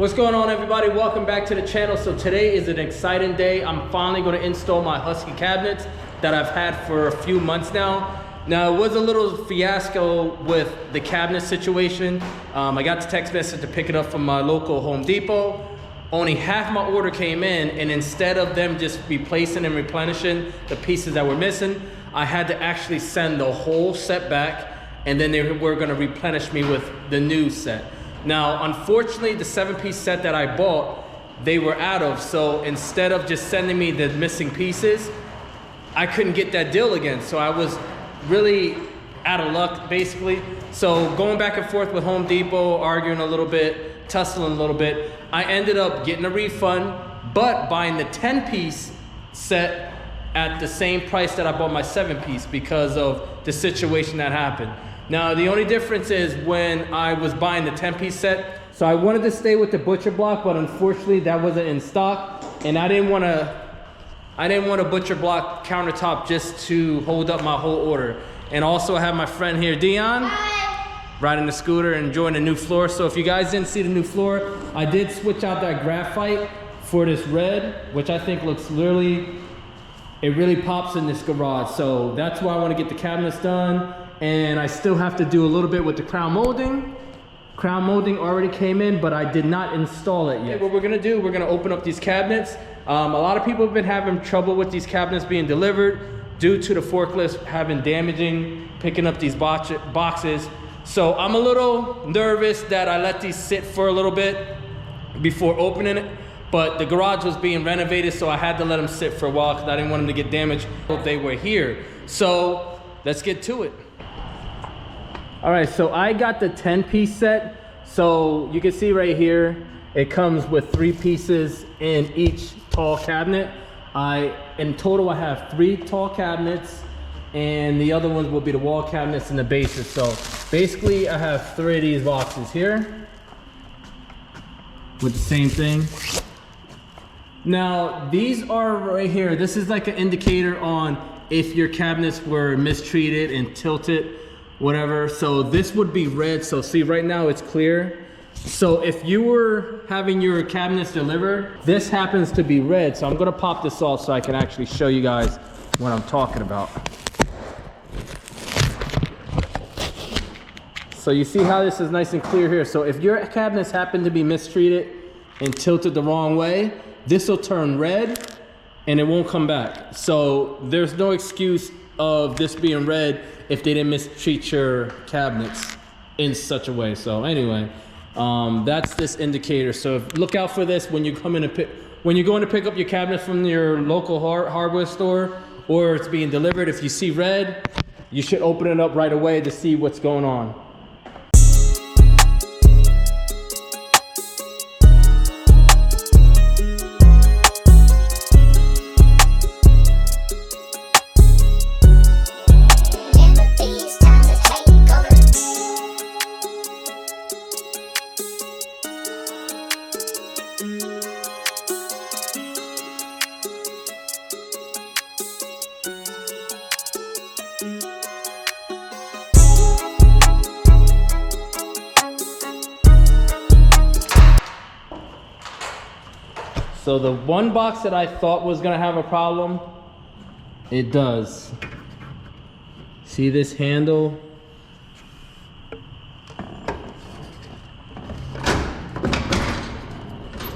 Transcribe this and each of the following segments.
What's going on, everybody? Welcome back to the channel. So today is an exciting day. I'm finally going to install my Husky cabinets that I've had for a few months now. Now, it was a little fiasco with the cabinet situation. I got the text message to pick it up from my local Home Depot. Only half my order came in, and instead of them just replacing and replenishing the pieces that were missing, I had to actually send the whole set back, and then they were going to replenish me with the new set. Now, unfortunately, the 7-piece set that I bought, they were out of. So instead of just sending me the missing pieces, I couldn't get that deal again. So I was really out of luck, basically. So going back and forth with Home Depot, arguing a little bit, tussling a little bit, I ended up getting a refund, but buying the 10-piece set at the same price that I bought my 7-piece because of the situation that happened. Now, the only difference is when I was buying the 10-piece set, so I wanted to stay with the butcher block, but unfortunately that wasn't in stock, and I didn't want a butcher block countertop just to hold up my whole order. And also I have my friend here, Dion, riding the scooter and enjoying the new floor. So if you guys didn't see the new floor, I did switch out that graphite for this red, which I think looks it really pops in this garage. So that's why I want to get the cabinets done. And I still have to do a little bit with the crown molding. Crown molding already came in, but I did not install it yet. What we're gonna do, we're gonna open up these cabinets. A lot of people have been having trouble with these cabinets being delivered due to the forklifts picking up these boxes. So I'm a little nervous that I let these sit for a little bit before opening it. But the garage was being renovated, so I had to let them sit for a while because I didn't want them to get damaged if they were here. So let's get to it. All right, so I got the 10-piece set. So you can see right here, it comes with 3 pieces in each tall cabinet. In total, I have 3 tall cabinets, and the other ones will be the wall cabinets and the bases. So basically, I have 3 of these boxes here with the same thing. Now, these are right here. This is like an indicator on if your cabinets were mistreated and tilted, whatever. So this would be red. So see, right now it's clear. So if you were having your cabinets delivered, this happens to be red. So I'm gonna pop this off so I can actually show you guys what I'm talking about. So you see how this is nice and clear here. So if your cabinets happen to be mistreated and tilted the wrong way, this will turn red and it won't come back. So there's no excuse of this being red if they didn't mistreat your cabinets in such a way. So anyway, that's this indicator. So look out for this when you come in to when you're going to pick up your cabinets from your local hardware store, or it's being delivered. If you see red, you should open it up right away to see what's going on. So the one box that I thought was gonna have a problem, it does. See this handle?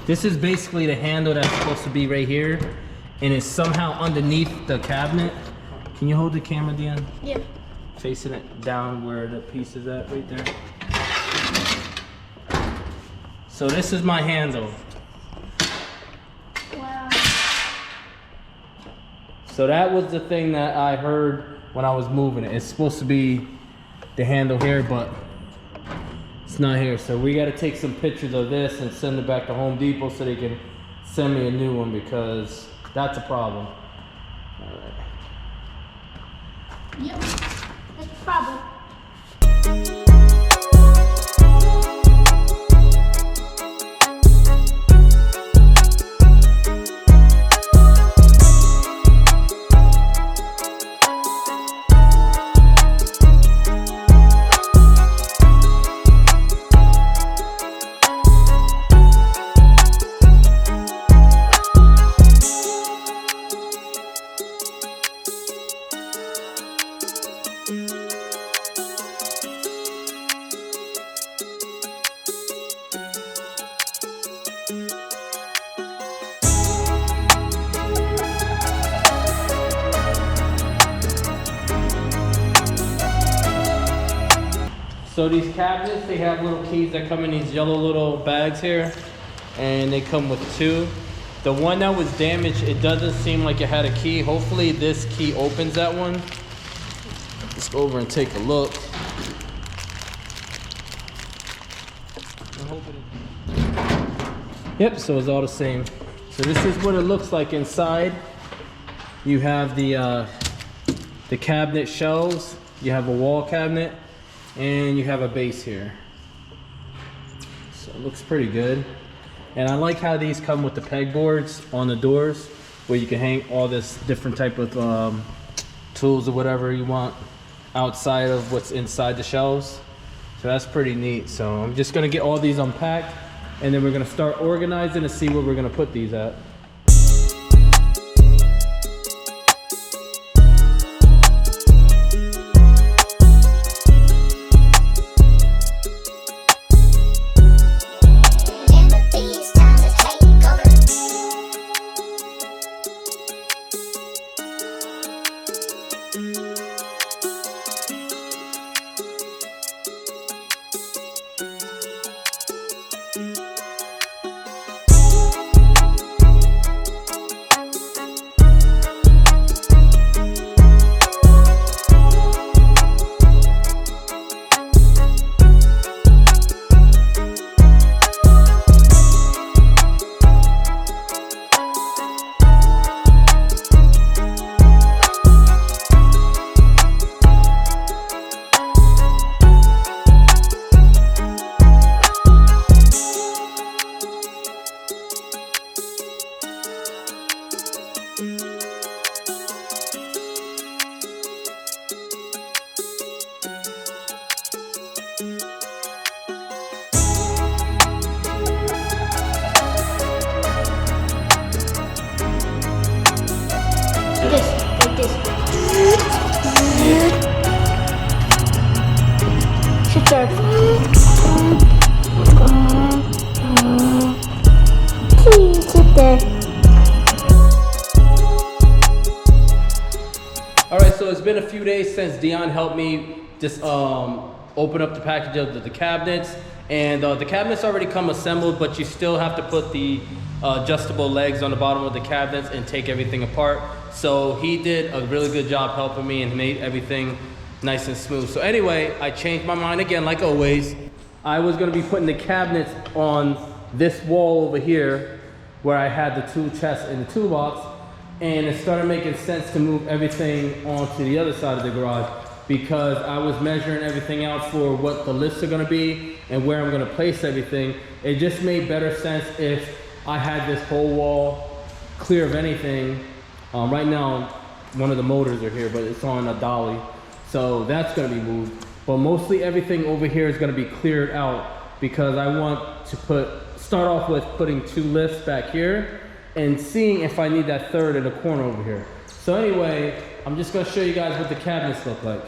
This is basically the handle that's supposed to be right here, and it's somehow underneath the cabinet. Can you hold the camera, Dion? Yeah. Facing it down where the piece is at, right there. So this is my handle. Wow. So that was the thing that I heard when I was moving it. It's supposed to be the handle here, but It's not here, so we got to take some pictures of this and send it back to Home Depot so they can send me a new one, because that's a problem. All right. Yep, that's a problem. So these cabinets, they have little keys that come in these yellow little bags here, and they come with two. The one that was damaged, it doesn't seem like it had a key. Hopefully this key opens that one. Let's go over and take a look. Yep, so it's all the same. So this is what it looks like inside. You have the cabinet shelves, you have a wall cabinet, and you have a base here. So it looks pretty good. And I like how these come with the pegboards on the doors, where you can hang all this different type of tools or whatever you want outside of what's inside the shelves. So that's pretty neat. So I'm just gonna get all these unpacked, and then we're gonna start organizing to see where we're gonna put these at. Sit there. Sit there. Alright, so it's been a few days since Dion helped me just open up the package of the cabinets. And the cabinets already come assembled, but you still have to put the adjustable legs on the bottom of the cabinets and take everything apart. So he did a really good job helping me and made everything nice and smooth. So anyway, I changed my mind again, like always. I was gonna be putting the cabinets on this wall over here where I had the tool chest and the toolbox, and it started making sense to move everything onto the other side of the garage, because I was measuring everything out for what the lifts are gonna be and where I'm gonna place everything. It just made better sense if I had this whole wall clear of anything. Right now, one of the motors are here, but it's on a dolly. So that's gonna be moved. But mostly everything over here is gonna be cleared out, because I want to start off with putting two lifts back here and seeing if I need that third in the corner over here. So anyway, I'm just gonna show you guys what the cabinets look like.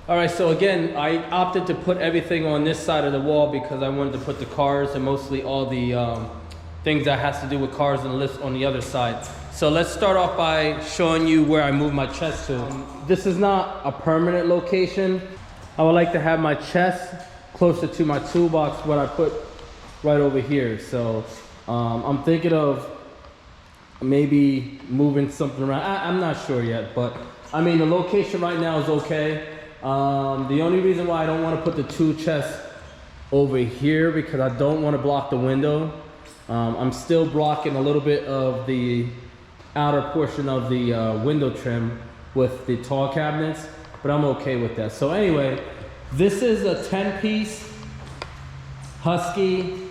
All right, so again, I opted to put everything on this side of the wall because I wanted to put the cars and mostly all the things that has to do with cars and lifts on the other side. So let's start off by showing you where I move my chest to. This is not a permanent location. I would like to have my chest closer to my toolbox, what I put right over here. So I'm thinking of maybe moving something around. I'm not sure yet, but I mean, the location right now is okay. The only reason why I don't want to put the tool chest over here, because I don't want to block the window. I'm still blocking a little bit of the outer portion of the window trim with the tall cabinets, but I'm okay with that. So anyway, this is a 10-piece Husky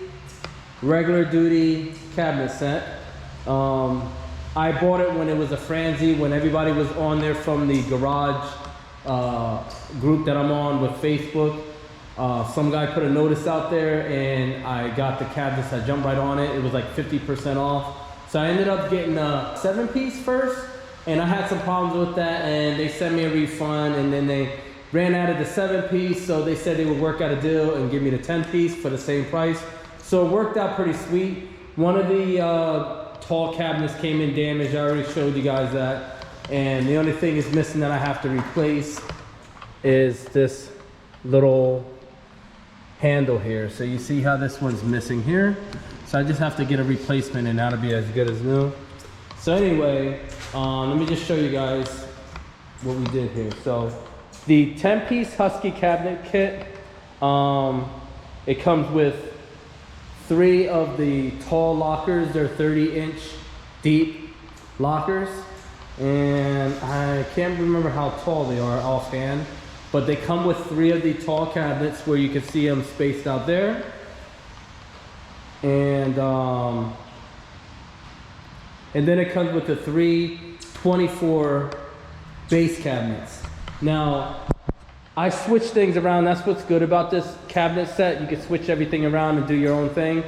regular duty cabinet set. I bought it when it was a frenzy, when everybody was on there from the garage group that I'm on with Facebook. Some guy put a notice out there and I got the cabinets. I jumped right on it. It was like 50% off. So I ended up getting a 7-piece first, and I had some problems with that, and they sent me a refund, and then they ran out of the 7-piece, so they said they would work out a deal and give me the 10-piece for the same price. So it worked out pretty sweet. One of the tall cabinets came in damaged. I already showed you guys that. And the only thing is missing that I have to replace is this little handle here. So you see how this one's missing here. So I just have to get a replacement and that'll be as good as new. So anyway, let me just show you guys what we did here. So the 10-piece Husky cabinet kit, it comes with 3 of the tall lockers. They're 30-inch deep lockers. And I can't remember how tall they are offhand, but they come with 3 of the tall cabinets where you can see them spaced out there. And then it comes with the 3 24 base cabinets. Now, I switch things around. That's what's good about this cabinet set. You can switch everything around and do your own thing.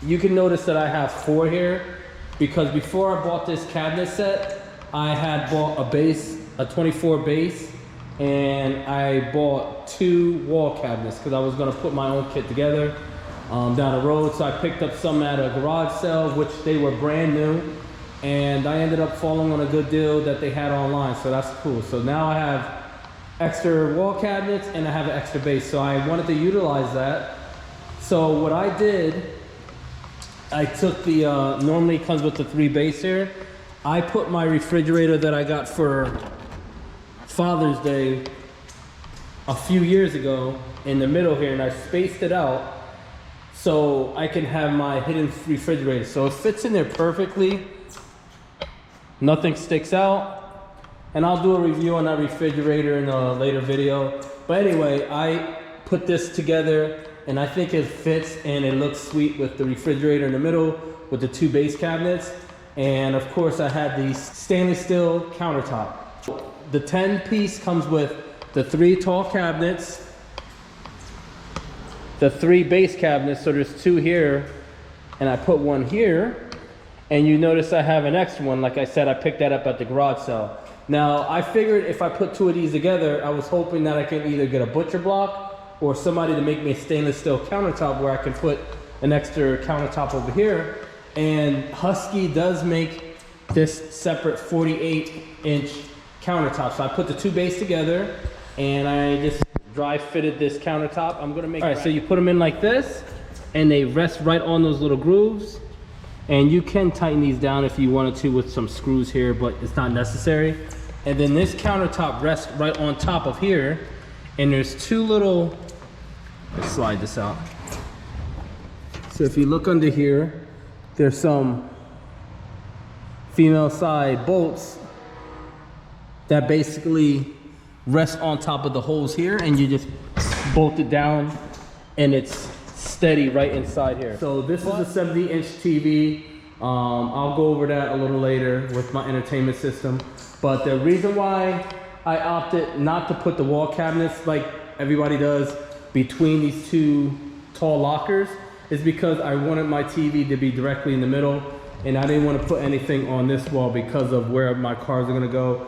You can notice that I have 4 here, because before I bought this cabinet set, I had bought a base, a 24 base, and I bought 2 wall cabinets because I was gonna put my own kit together down the road. So I picked up some at a garage sale, which they were brand new, and I ended up falling on a good deal that they had online, so that's cool. So now I have extra wall cabinets and I have an extra base, so I wanted to utilize that. So what I did, I took the, normally it comes with the 3 base here. I put my refrigerator that I got for Father's Day a few years ago in the middle here, and I spaced it out so I can have my hidden refrigerator. So it fits in there perfectly. Nothing sticks out. And I'll do a review on that refrigerator in a later video. But anyway, I put this together and I think it fits and it looks sweet with the refrigerator in the middle with the 2 base cabinets. And of course I had the stainless steel countertop. The 10-piece comes with the 3 tall cabinets, the 3 base cabinets, so there's 2 here, and I put 1 here, and you notice I have an extra one. Like I said, I picked that up at the garage sale. Now, I figured if I put 2 of these together, I was hoping that I can either get a butcher block or somebody to make me a stainless steel countertop where I can put an extra countertop over here. And Husky does make this separate 48-inch countertop. So I put the 2 base together and I just dry fitted this countertop. I'm gonna make, all right, so you put them in like this and they rest right on those little grooves. And you can tighten these down if you wanted to with some screws here, but it's not necessary. And then this countertop rests right on top of here. And there's 2 little, let's slide this out. So if you look under here, there's some female side bolts that basically rest on top of the holes here, and you just bolt it down and it's steady right inside here. So this is a 70-inch TV. I'll go over that a little later with my entertainment system. But the reason why I opted not to put the wall cabinets like everybody does between these 2 tall lockers is because I wanted my TV to be directly in the middle, and I didn't want to put anything on this wall because of where my cars are gonna go.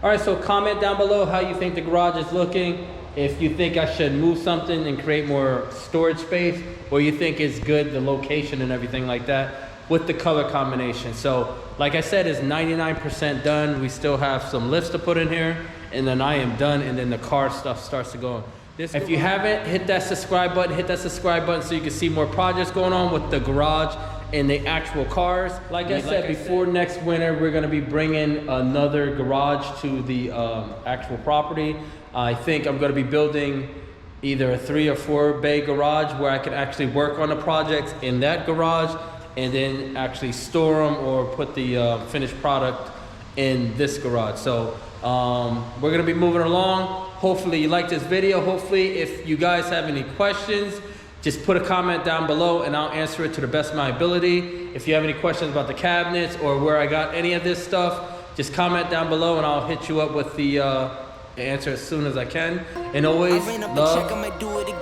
All right, so comment down below how you think the garage is looking. if you think I should move something and create more storage space, or you think it's good, the location and everything like that, with the color combination. So like I said, it's 99% done. We still have some lifts to put in here, and then I am done, and then the car stuff starts to go on. If you haven't, hit that subscribe button so you can see more projects going on with the garage and the actual cars. Like I said, before next winter, we're gonna be bringing another garage to the actual property. I think I'm gonna be building either a 3 or 4 bay garage where I can actually work on the projects in that garage and then actually store them or put the finished product in this garage. So we're gonna be moving along. Hopefully you like this video. Hopefully if you guys have any questions, just put a comment down below and I'll answer it to the best of my ability. If you have any questions about the cabinets or where I got any of this stuff, just comment down below and I'll hit you up with the answer as soon as I can. And always, love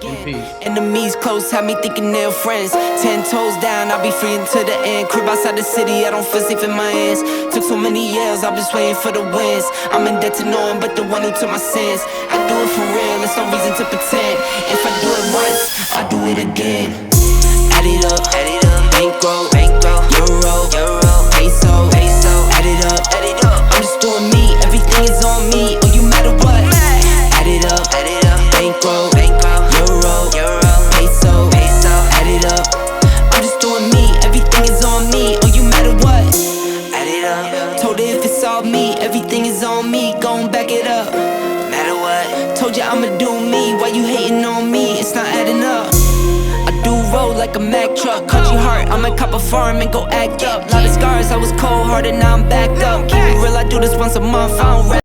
and peace. Enemies close, have me thinking they're friends. 10 toes down, I'll be free until the end. Crib outside the city, I don't feel safe in my hands. Took so many years, I've been waiting for the wins. I'm in debt to no one but the one who took my sins. I do it for real, there's no reason to pretend. If I do it once, I do it again. Add it up, bankroll, euro, peso, add it up, I'm just doing me, everything is on me, oh you matter what. Add it up, bankroll, euro, peso, add it up, I'm just doing me, everything is on me, oh you matter what. Add it up, told her if it's all me, everything is on me, gon' back it up. Matter what, told you I'ma do me, why you hating on me, it's not adding up. I do roll like a Mack truck, country heart, I might cop a farm and go act up. Lot of scars, I was cold hearted, now I'm backed up. Keep it real, I do this once a month, I don't rap.